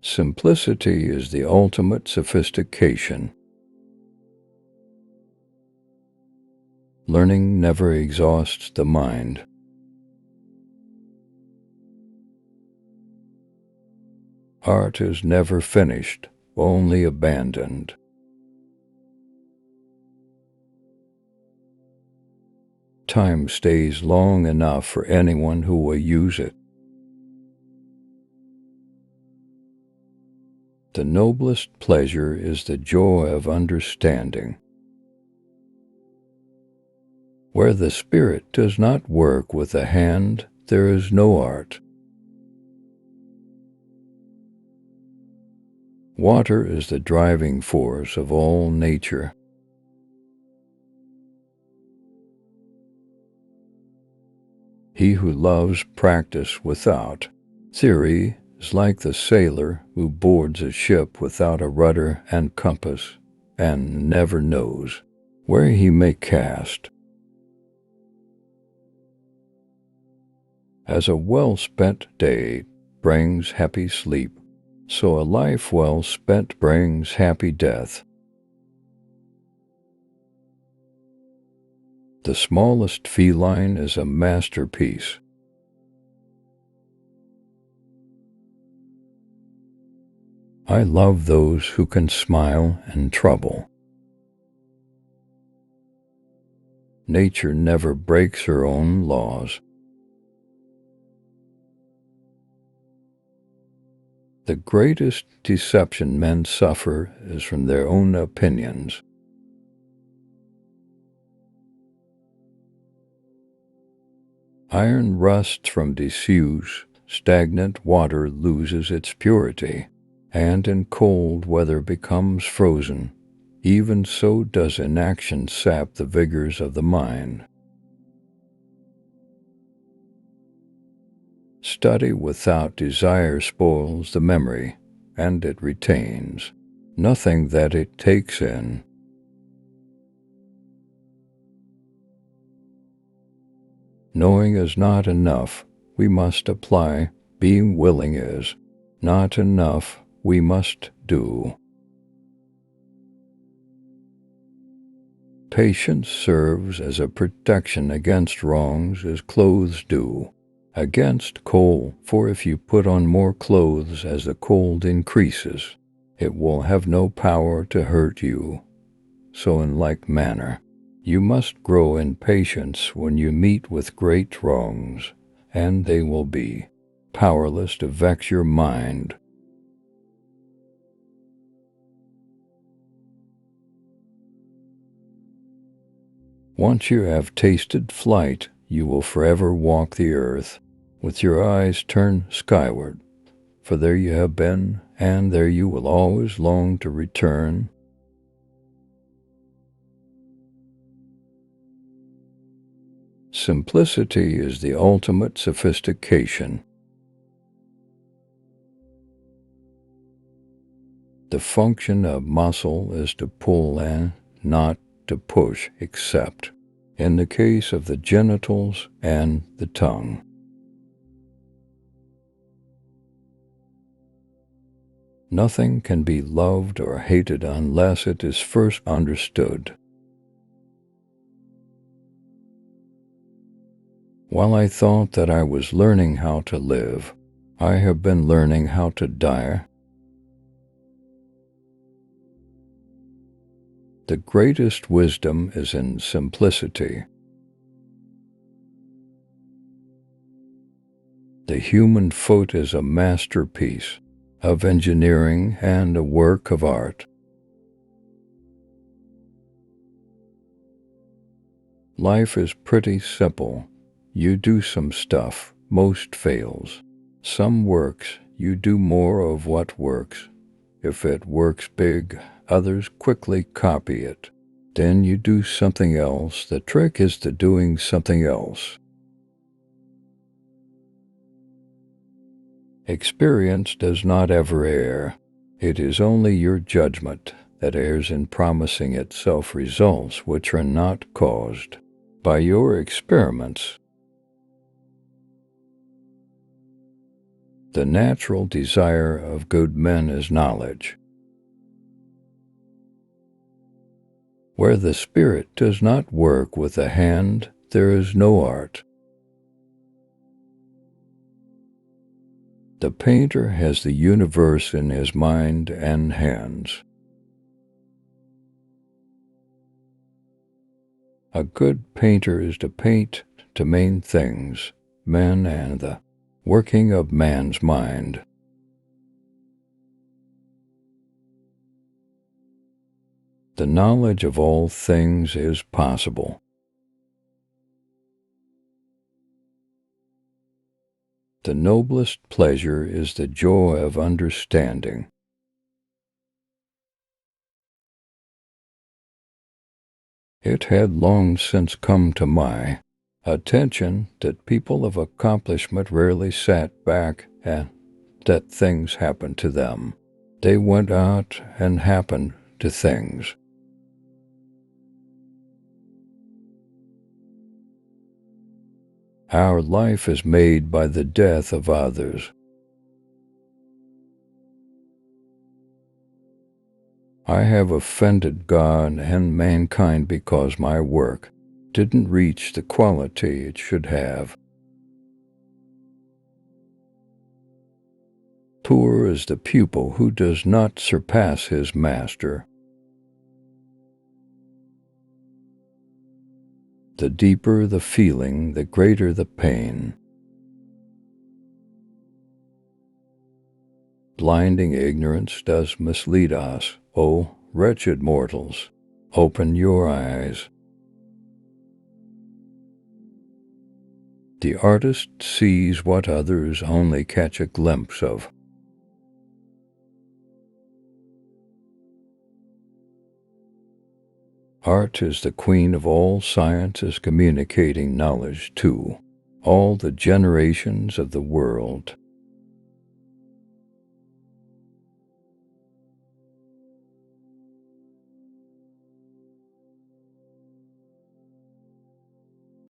Simplicity is the ultimate sophistication. Learning never exhausts the mind. Art is never finished, only abandoned. Time stays long enough for anyone who will use it. The noblest pleasure is the joy of understanding. Where the spirit does not work with the hand, there is no art. Water is the driving force of all nature. He who loves practice without theory is like the sailor who boards a ship without a rudder and compass and never knows where he may cast. As a well-spent day brings happy sleep, so a life well spent brings happy death. The smallest feline is a masterpiece. I love those who can smile in trouble. Nature never breaks her own laws. The greatest deception men suffer is from their own opinions. Iron rusts from disuse, stagnant water loses its purity, and in cold weather becomes frozen. Even so does inaction sap the vigors of the mind. Study without desire spoils the memory, and it retains nothing that it takes in. Knowing is not enough, we must apply. Being willing is not enough, we must do. Patience serves as a protection against wrongs as clothes do against cold, for if you put on more clothes as the cold increases, it will have no power to hurt you. So in like manner, you must grow in patience when you meet with great wrongs, and they will be powerless to vex your mind. Once you have tasted flight, you will forever walk the earth with your eyes turned skyward, for there you have been, and there you will always long to return. Simplicity is the ultimate sophistication. The function of muscle is to pull and not to push, except in the case of the genitals and the tongue. Nothing can be loved or hated unless it is first understood. While I thought that I was learning how to live, I have been learning how to die. The greatest wisdom is in simplicity. The human foot is a masterpiece of engineering and a work of art. Life is pretty simple. You do some stuff, most fails. Some works, you do more of what works. If it works big, others quickly copy it. Then you do something else. The trick is to doing something else. Experience does not ever err. It is only your judgment that errs in promising itself results which are not caused by your experiments. The natural desire of good men is knowledge. Where the spirit does not work with the hand, there is no art. The painter has the universe in his mind and hands. A good painter is to paint to main things, men and the working of man's mind. The knowledge of all things is possible. The noblest pleasure is the joy of understanding. It had long since come to my attention that people of accomplishment rarely sat back and let things happen to them. They went out and happened to things. Our life is made by the death of others. I have offended God and mankind because my work didn't reach the quality it should have. Poor is the pupil who does not surpass his master. The deeper the feeling, the greater the pain. Blinding ignorance does mislead us. O wretched mortals, open your eyes. The artist sees what others only catch a glimpse of. Art is the queen of all sciences, communicating knowledge to all the generations of the world.